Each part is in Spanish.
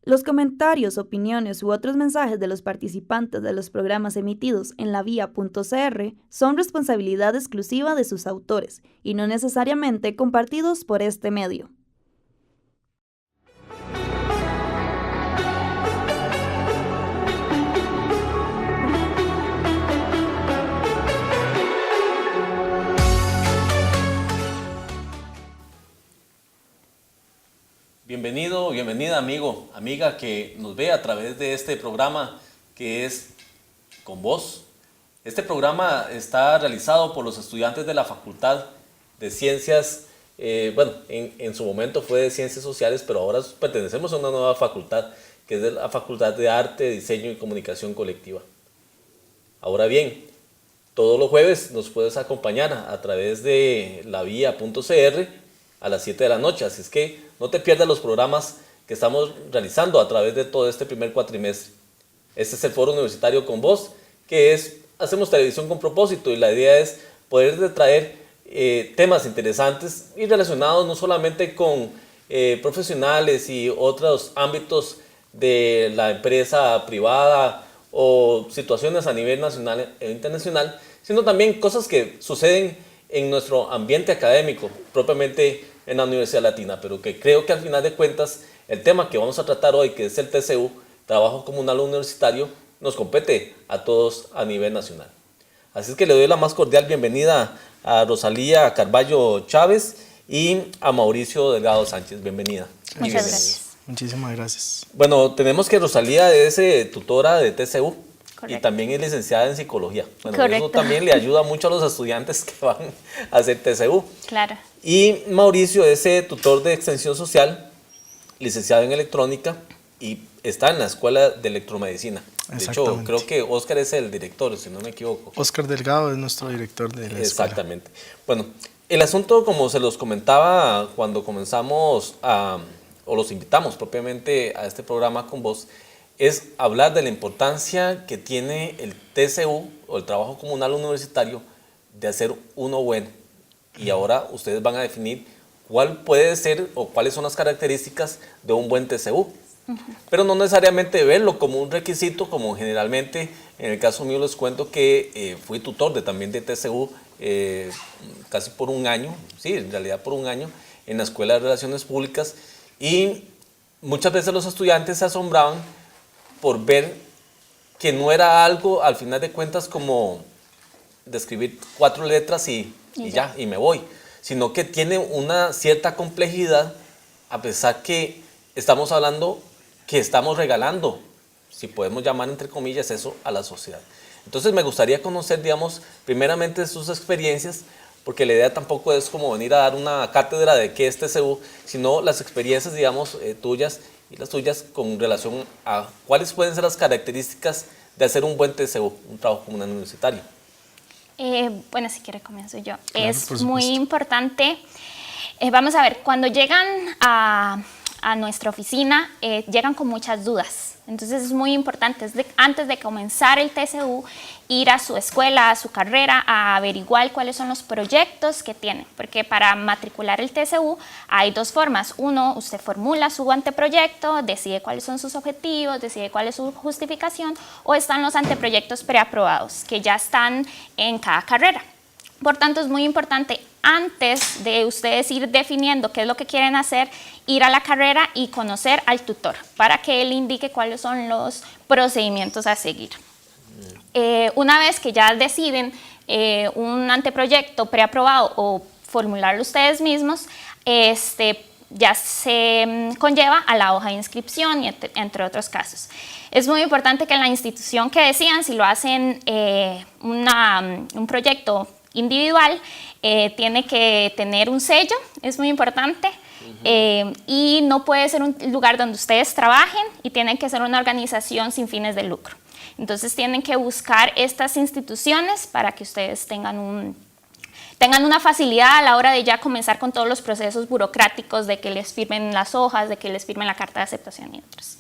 Los comentarios, opiniones u otros mensajes de los participantes de los programas emitidos en lavia.cr son responsabilidad exclusiva de sus autores y no necesariamente compartidos por este medio. Bienvenido, bienvenida amigo, amiga que nos ve a través de este programa que es Con Vos. Este programa está realizado por los estudiantes de la Facultad de Ciencias, en su momento fue de Ciencias Sociales, pero ahora pertenecemos a una nueva facultad, que es de la Facultad de Arte, Diseño y Comunicación Colectiva. Ahora bien, todos los jueves nos puedes acompañar a través de lavia.cr a las 7 de la noche, así es que no te pierdas los programas que estamos realizando a través de todo este primer cuatrimestre. Este es el Foro Universitario Con Vos, que hacemos televisión con propósito y la idea es poder traer temas interesantes y relacionados no solamente con profesionales y otros ámbitos de la empresa privada o situaciones a nivel nacional e internacional, sino también cosas que suceden en nuestro ambiente académico, propiamente en la Universidad Latina, pero que creo que al final de cuentas el tema que vamos a tratar hoy, que es el TCU, Trabajo Comunal Universitario, nos compete a todos a nivel nacional. Así es que le doy la más cordial bienvenida a Rosalía Carballo Chávez y a Mauricio Delgado Sánchez. Bienvenida. Muchas gracias. Muchísimas gracias. Bueno, tenemos que Rosalía es tutora de TCU. Correcto. Y también es licenciada en psicología. Bueno, Correcto. eso también le ayuda mucho a los estudiantes que van a hacer TCU. Claro. Y Mauricio es tutor de extensión social, licenciado en electrónica y está en la Escuela de Electromedicina. De hecho, creo que Oscar es el director, si no me equivoco. Oscar Delgado es nuestro director de la escuela. Exactamente. Bueno, el asunto, como se los comentaba cuando comenzamos o los invitamos propiamente a este programa Con Vos, es hablar de la importancia que tiene el TCU o el Trabajo Comunal Universitario de hacer uno bueno. Y ahora ustedes van a definir cuál puede ser o cuáles son las características de un buen TCU. Pero no necesariamente verlo como un requisito, como generalmente en el caso mío les cuento que fui tutor también de TCU casi por un año, sí, en realidad por un año, en la Escuela de Relaciones Públicas, y muchas veces los estudiantes se asombraban por ver que no era algo, al final de cuentas, como de escribir 4 letras y ya, y me voy, sino que tiene una cierta complejidad, a pesar que estamos hablando que estamos regalando, si podemos llamar entre comillas eso, a la sociedad. Entonces me gustaría conocer, digamos, primeramente sus experiencias, porque la idea tampoco es como venir a dar una cátedra de qué es TCU, sino las experiencias, digamos, tuyas y las tuyas con relación a cuáles pueden ser las características de hacer un buen TCU, un trabajo comunal universitario. Bueno, si quiere comienzo yo. Claro, es muy importante, vamos a ver, cuando llegan a nuestra oficina, llegan con muchas dudas. Entonces es muy importante, antes de comenzar el TCU, ir a su escuela, a su carrera, a averiguar cuáles son los proyectos que tienen. Porque para matricular el TCU hay 2 formas. Uno, usted formula su anteproyecto, decide cuáles son sus objetivos, decide cuál es su justificación, o están los anteproyectos preaprobados, que ya están en cada carrera. Por tanto, es muy importante, antes de ustedes ir definiendo qué es lo que quieren hacer, ir a la carrera y conocer al tutor para que él indique cuáles son los procedimientos a seguir. Una vez que ya deciden un anteproyecto preaprobado o formularlo ustedes mismos, ya se conlleva a la hoja de inscripción y entre otros casos. Es muy importante que la institución que decidan, si lo hacen un proyecto individual, tiene que tener un sello, es muy importante, y no puede ser un lugar donde ustedes trabajen y tiene que ser una organización sin fines de lucro. Entonces tienen que buscar estas instituciones para que ustedes tengan una facilidad a la hora de ya comenzar con todos los procesos burocráticos de que les firmen las hojas, de que les firmen la carta de aceptación y otros.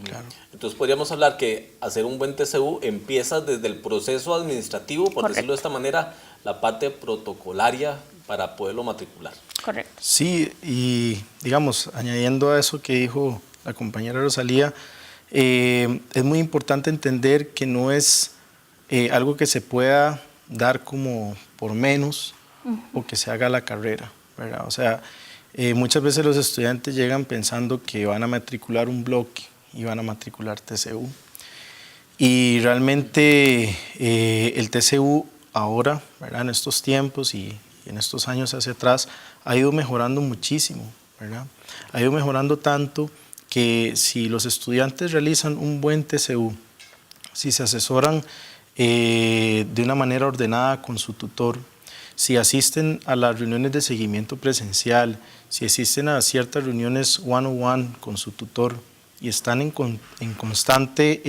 Claro. Entonces podríamos hablar que hacer un buen TCU empieza desde el proceso administrativo, por decirlo de esta manera, la parte protocolaria para poderlo matricular. Correcto. Sí, y digamos, añadiendo a eso que dijo la compañera Rosalía, es muy importante entender que no es algo que se pueda dar como por menos o que se haga la carrera, ¿verdad? O sea, muchas veces los estudiantes llegan pensando que van a matricular un bloque y van a matricular TCU. Y realmente el TCU ahora, ¿verdad? En estos tiempos y en estos años hacia atrás, ha ido mejorando muchísimo, ¿verdad? Ha ido mejorando tanto que si los estudiantes realizan un buen TCU, si se asesoran de una manera ordenada con su tutor, si asisten a las reuniones de seguimiento presencial, si asisten a ciertas reuniones one-on-one con su tutor y están en constante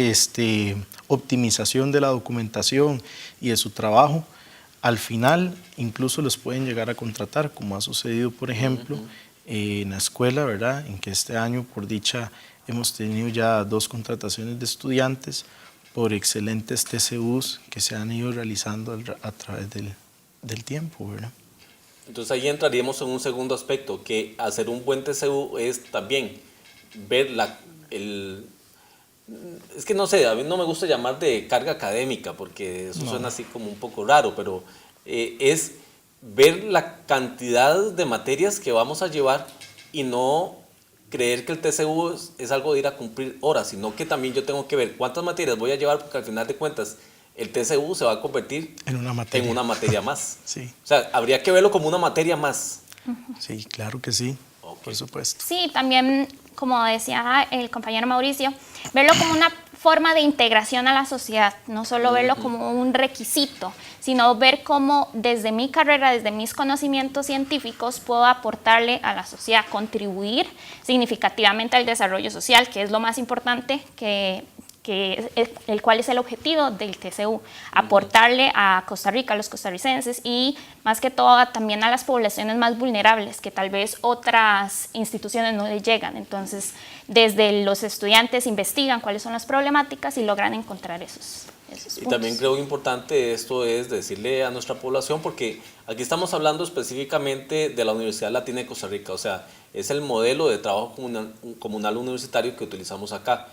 optimización de la documentación y de su trabajo, al final incluso los pueden llegar a contratar, como ha sucedido, por ejemplo, en la escuela, ¿verdad? En que este año, por dicha, hemos tenido ya 2 contrataciones de estudiantes por excelentes TCUs que se han ido realizando a través del tiempo, ¿verdad? Entonces ahí entraríamos en un segundo aspecto, que hacer un buen TCU es también ver es que no sé, a mí no me gusta llamar de carga académica, porque eso suena así como un poco raro, pero es ver la cantidad de materias que vamos a llevar y no creer que el TCU es algo de ir a cumplir horas, sino que también yo tengo que ver cuántas materias voy a llevar, porque al final de cuentas el TCU se va a convertir en una materia más. Sí. O sea, habría que verlo como una materia más. Sí, claro que sí, por supuesto. Sí, también, como decía el compañero Mauricio, verlo como una forma de integración a la sociedad, no solo verlo como un requisito, sino ver cómo desde mi carrera, desde mis conocimientos científicos, puedo aportarle a la sociedad, contribuir significativamente al desarrollo social, que es lo más importante, el cual es el objetivo del TCU, aportarle a Costa Rica, a los costarricenses y más que todo también a las poblaciones más vulnerables que tal vez otras instituciones no les llegan. Entonces, desde los estudiantes investigan cuáles son las problemáticas y logran encontrar esos puntos. Y también creo importante esto es decirle a nuestra población, porque aquí estamos hablando específicamente de la Universidad Latina de Costa Rica, o sea, es el modelo de trabajo comunal universitario que utilizamos acá.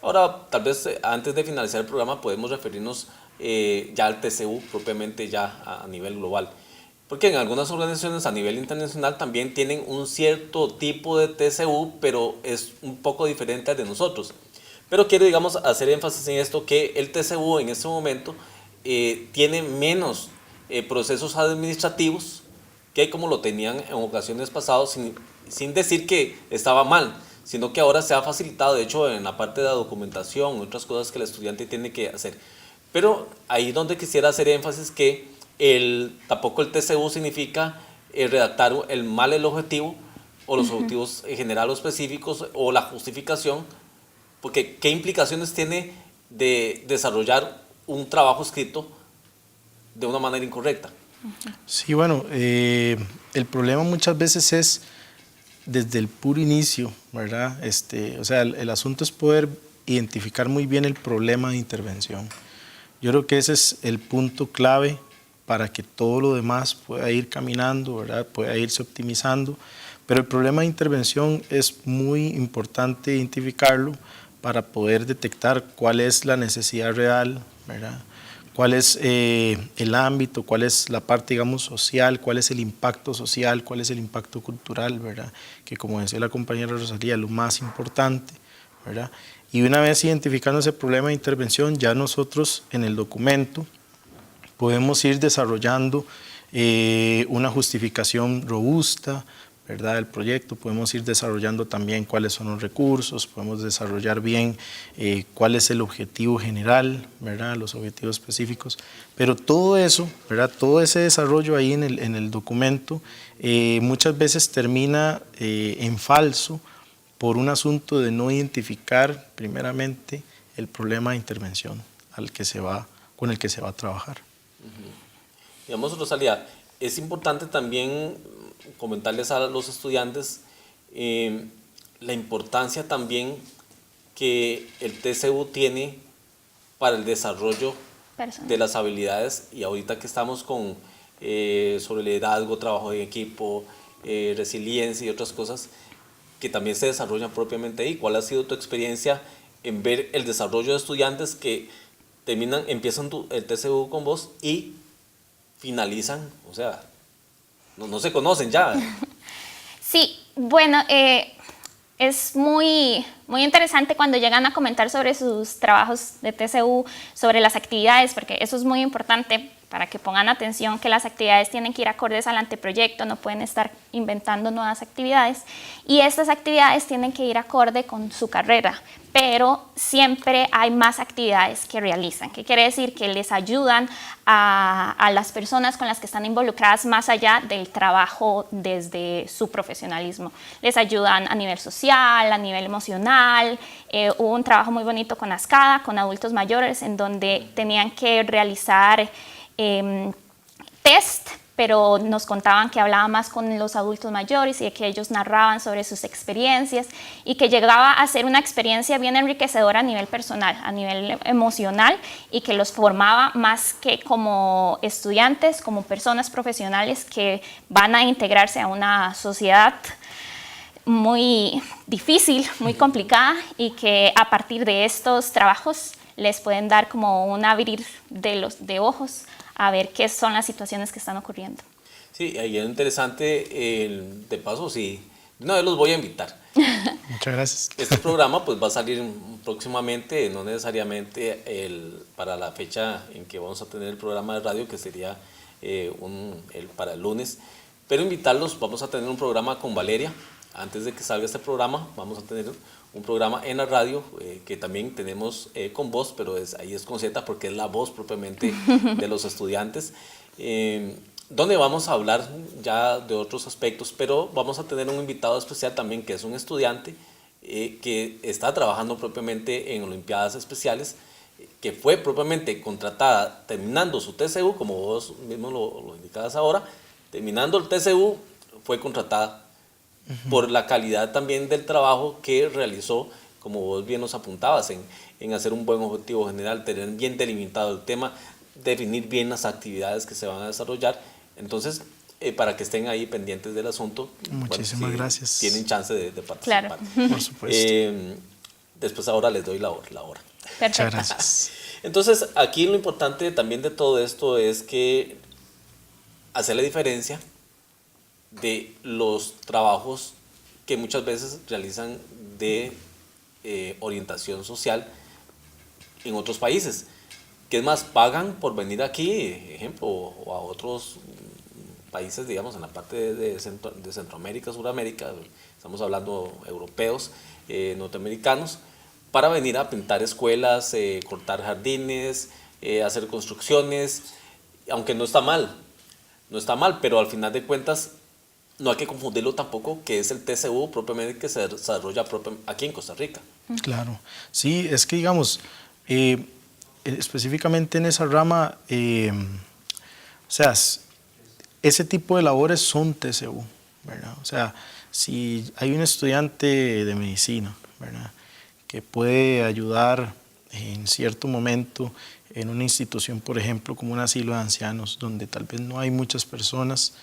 Ahora, tal vez antes de finalizar el programa podemos referirnos ya al TCU propiamente ya a nivel global. Porque en algunas organizaciones a nivel internacional también tienen un cierto tipo de TCU, pero es un poco diferente al de nosotros. Pero quiero, digamos, hacer énfasis en esto, que el TCU en este momento tiene menos procesos administrativos que como lo tenían en ocasiones pasadas, sin decir que estaba mal, sino que ahora se ha facilitado, de hecho, en la parte de la documentación, otras cosas que el estudiante tiene que hacer. Pero ahí donde quisiera hacer énfasis que tampoco el TCU significa redactar el objetivo o los objetivos generales o específicos o la justificación, porque ¿qué implicaciones tiene de desarrollar un trabajo escrito de una manera incorrecta? Sí, bueno, el problema muchas veces es desde el puro inicio, ¿verdad? O sea, el asunto es poder identificar muy bien el problema de intervención. Yo creo que ese es el punto clave para que todo lo demás pueda ir caminando, ¿verdad? Pueda irse optimizando, pero el problema de intervención es muy importante identificarlo para poder detectar cuál es la necesidad real, ¿verdad? Cuál es el ámbito, cuál es la parte, digamos, social, cuál es el impacto social, cuál es el impacto cultural, ¿verdad? Que como decía la compañera Rosalía, lo más importante, ¿verdad? Y una vez identificando ese problema de intervención, ya nosotros en el documento podemos ir desarrollando una justificación robusta, ¿verdad? Del proyecto, podemos ir desarrollando también cuáles son los recursos, podemos desarrollar bien cuál es el objetivo general, ¿verdad? Los objetivos específicos, pero todo eso, ¿verdad? Todo ese desarrollo ahí en el documento muchas veces termina en falso por un asunto de no identificar primeramente el problema de intervención con el que se va a trabajar. Digamos, Rosalía, es importante también comentarles a los estudiantes la importancia también que el TCU tiene para el desarrollo de las habilidades, y ahorita que estamos con sobre liderazgo, trabajo en equipo, resiliencia y otras cosas, que también se desarrollan propiamente ahí. ¿Cuál ha sido tu experiencia en ver el desarrollo de estudiantes que empiezan el TCU con vos y finalizan, o sea, no se conocen ya? Sí, bueno, es muy interesante cuando llegan a comentar sobre sus trabajos de TCU, sobre las actividades, porque eso es muy importante para que pongan atención que las actividades tienen que ir acordes al anteproyecto, no pueden estar inventando nuevas actividades, y estas actividades tienen que ir acorde con su carrera, pero siempre hay más actividades que realizan. ¿Qué quiere decir? Que les ayudan a las personas con las que están involucradas más allá del trabajo desde su profesionalismo. Les ayudan a nivel social, a nivel emocional. Hubo un trabajo muy bonito con ASCADA, con adultos mayores, en donde tenían que realizar test, pero nos contaban que hablaba más con los adultos mayores y que ellos narraban sobre sus experiencias y que llegaba a ser una experiencia bien enriquecedora a nivel personal, a nivel emocional, y que los formaba más que como estudiantes, como personas profesionales que van a integrarse a una sociedad muy difícil, muy complicada, y que a partir de estos trabajos les pueden dar como un abrir de ojos a ver qué son las situaciones que están ocurriendo. Sí, ahí es interesante, de paso, sí, una vez los voy a invitar. Muchas gracias. Este programa pues va a salir próximamente, no necesariamente para la fecha en que vamos a tener el programa de radio, que sería para el lunes, pero invitarlos. Vamos a tener un programa con Valeria. Antes de que salga este programa, vamos a tener un programa en la radio que también tenemos con voz, pero ahí es con Z porque es la voz propiamente de los estudiantes, donde vamos a hablar ya de otros aspectos, pero vamos a tener un invitado especial también que es un estudiante que está trabajando propiamente en Olimpiadas Especiales, que fue propiamente contratada terminando su TCU, como vos mismo lo indicabas ahora. Terminando el TCU fue contratada por la calidad también del trabajo que realizó, como vos bien nos apuntabas, en hacer un buen objetivo general, tener bien delimitado el tema, definir bien las actividades que se van a desarrollar. Entonces, para que estén ahí pendientes del asunto. Muchísimas gracias. Tienen chance de participar. Claro. Por supuesto. Después ahora les doy la hora. Muchas gracias. Entonces, aquí lo importante también de todo esto es que hacer la diferencia de los trabajos que muchas veces realizan de orientación social en otros países, que es más, pagan por venir aquí, ejemplo, o a otros países, digamos, en la parte de Centroamérica, Suramérica, estamos hablando europeos, norteamericanos, para venir a pintar escuelas, cortar jardines, hacer construcciones, aunque no está mal, pero al final de cuentas no hay que confundirlo tampoco, que es el TCU propiamente que se desarrolla aquí en Costa Rica. Claro, sí, es que digamos, específicamente en esa rama, o sea, ese tipo de labores son TCU, ¿verdad? O sea, si hay un estudiante de medicina, ¿verdad?, que puede ayudar en cierto momento en una institución, por ejemplo, como un asilo de ancianos, donde tal vez no hay muchas personas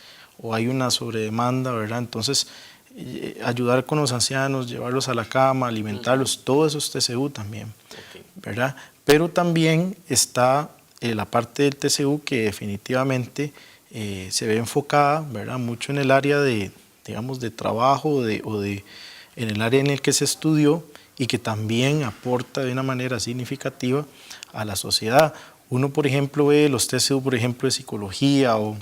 o hay una sobredemanda, ¿verdad? Entonces, ayudar con los ancianos, llevarlos a la cama, alimentarlos, todo eso es TCU también, ¿verdad? Pero también está la parte del TCU que definitivamente se ve enfocada, ¿verdad?, mucho en el área de, digamos, de trabajo en el área en el que se estudió, y que también aporta de una manera significativa a la sociedad. Uno, por ejemplo, ve los TCU, por ejemplo, de psicología o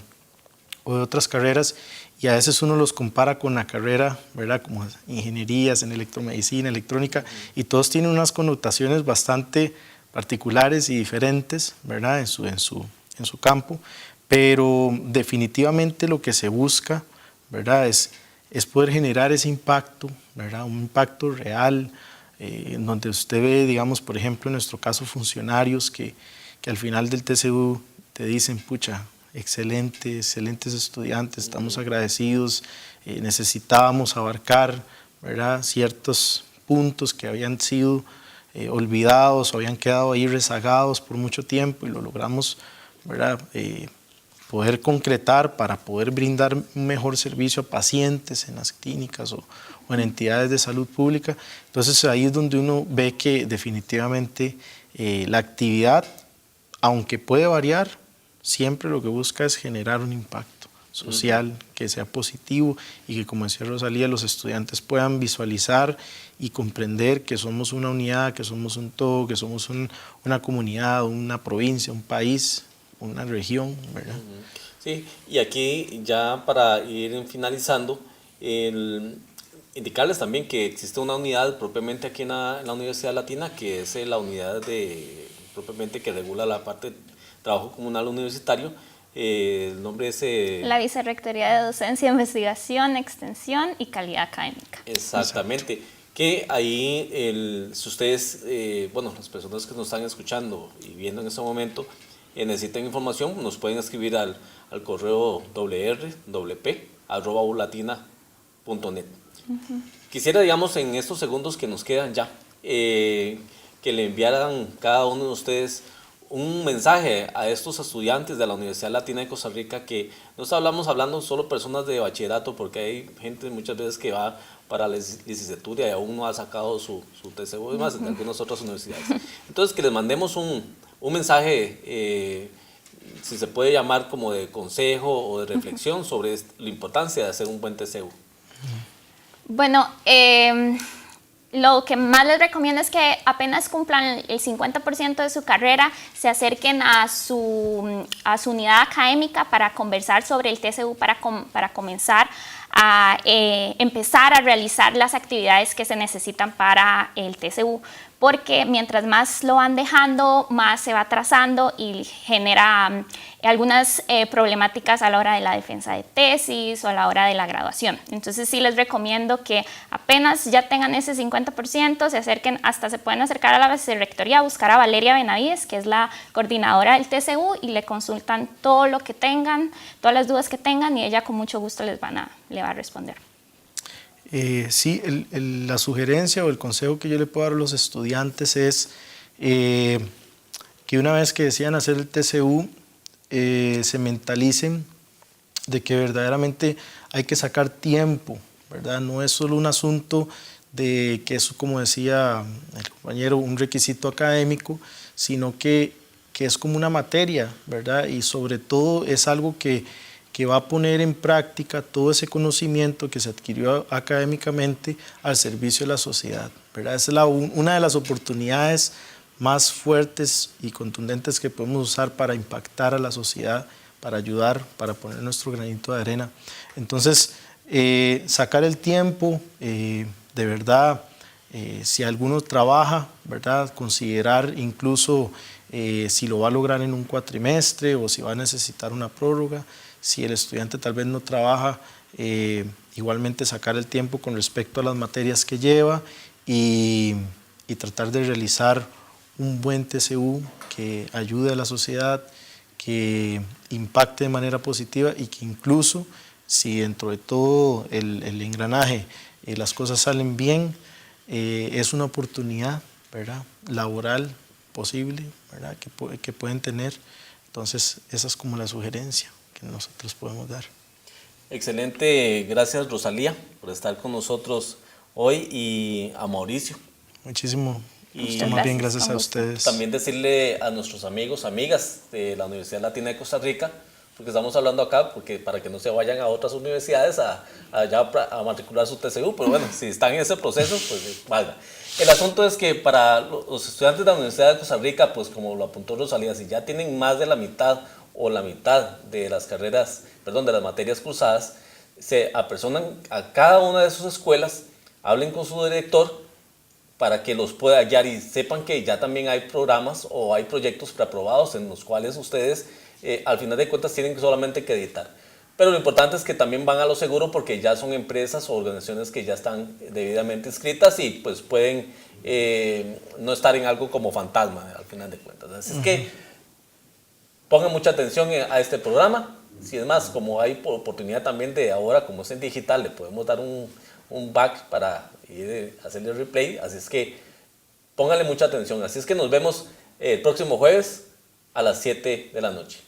de otras carreras, y a veces uno los compara con la carrera, ¿verdad?, como ingenierías en electromedicina, electrónica, y todos tienen unas connotaciones bastante particulares y diferentes, ¿verdad?, en su campo, pero definitivamente lo que se busca, ¿verdad?, es poder generar ese impacto, ¿verdad?, un impacto real, en donde usted ve, digamos, por ejemplo, en nuestro caso, funcionarios que al final del TCU te dicen, pucha, excelentes estudiantes, estamos agradecidos, necesitábamos abarcar, ¿verdad?, ciertos puntos que habían sido olvidados o habían quedado ahí rezagados por mucho tiempo, y lo logramos, ¿verdad?, poder concretar, para poder brindar un mejor servicio a pacientes en las clínicas o en entidades de salud pública. Entonces ahí es donde uno ve que definitivamente la actividad, aunque puede variar, siempre lo que busca es generar un impacto social que sea positivo y que, como decía Rosalía, los estudiantes puedan visualizar y comprender que somos una unidad, que somos un todo, que somos una comunidad, una provincia, un país, una región, ¿verdad? Sí, y aquí ya para ir finalizando, indicarles también que existe una unidad propiamente aquí en la Universidad Latina, que es la unidad propiamente que regula la parte de trabajo comunal universitario. El nombre es... la Vicerrectoría de Docencia, Investigación, Extensión y Calidad Académica. Exactamente. Exacto. Que ahí, si ustedes, bueno, las personas que nos están escuchando y viendo en este momento, necesitan información, nos pueden escribir al correo www.ulatina.net. Quisiera, digamos, en estos segundos que nos quedan ya, que le enviaran cada uno de ustedes un mensaje a estos estudiantes de la Universidad Latina de Costa Rica, que no estamos hablando solo personas de bachillerato, porque hay gente muchas veces que va para la licenciatura y aún no ha sacado su TCU y más en algunas otras universidades. Entonces, que les mandemos un mensaje, si se puede llamar como de consejo o de reflexión sobre la importancia de hacer un buen TCU. Bueno, lo que más les recomiendo es que apenas cumplan el 50% de su carrera, se acerquen a su unidad académica para conversar sobre el TCU, para comenzar a empezar a realizar las actividades que se necesitan para el TCU, porque mientras más lo van dejando, más se va atrasando y genera algunas problemáticas a la hora de la defensa de tesis o a la hora de la graduación. Entonces sí les recomiendo que apenas ya tengan ese 50%, se acerquen, hasta se pueden acercar a la vicerrectoría a buscar a Valeria Benavides, que es la coordinadora del TCU, y le consultan todo lo que tengan, todas las dudas que tengan, y ella con mucho gusto le va a responder. Sí, la sugerencia o el consejo que yo le puedo dar a los estudiantes es que una vez que decidan hacer el TCU, se mentalicen de que verdaderamente hay que sacar tiempo, ¿verdad? No es solo un asunto de que eso, como decía el compañero, un requisito académico, sino que es como una materia, ¿verdad? Y sobre todo es algo que va a poner en práctica todo ese conocimiento que se adquirió académicamente al servicio de la sociedad, ¿verdad? Esa es una de las oportunidades más fuertes y contundentes que podemos usar para impactar a la sociedad, para ayudar, para poner nuestro granito de arena. Entonces, sacar el tiempo, de verdad, si alguno trabaja, ¿verdad? Considerar incluso si lo va a lograr en un cuatrimestre o si va a necesitar una prórroga. Si el estudiante tal vez no trabaja, igualmente sacar el tiempo con respecto a las materias que lleva y tratar de realizar un buen TCU que ayude a la sociedad, que impacte de manera positiva y que incluso si dentro de todo el engranaje las cosas salen bien, es una oportunidad, ¿verdad?, laboral posible, ¿verdad?, que pueden tener. Entonces esa es como la sugerencia que nosotros podemos dar. Excelente, gracias Rosalía por estar con nosotros hoy, y a Mauricio. Muchísimo. Y más bien gracias a ustedes. También decirle a nuestros amigos, amigas de la Universidad Latina de Costa Rica, porque estamos hablando acá, porque para que no se vayan a otras universidades a matricular su TCU, pero bueno, si están en ese proceso, pues valga. El asunto es que para los estudiantes de la Universidad de Costa Rica, pues como lo apuntó Rosalía, si ya tienen más de la mitad o la mitad de las carreras, perdón, de las materias cursadas, se apersonan a cada una de sus escuelas, hablen con su director para que los pueda hallar y sepan que ya también hay programas o hay proyectos preaprobados en los cuales ustedes al final de cuentas tienen solamente que editar. Pero lo importante es que también van a lo seguro, porque ya son empresas o organizaciones que ya están debidamente inscritas y pues pueden no estar en algo como fantasma al final de cuentas. Así es que pongan mucha atención a este programa. Si es más, como hay oportunidad también de ahora, como es en digital, le podemos dar un back para hacerle replay. Así es que pónganle mucha atención. Así es que nos vemos el próximo jueves a las 7 de la noche.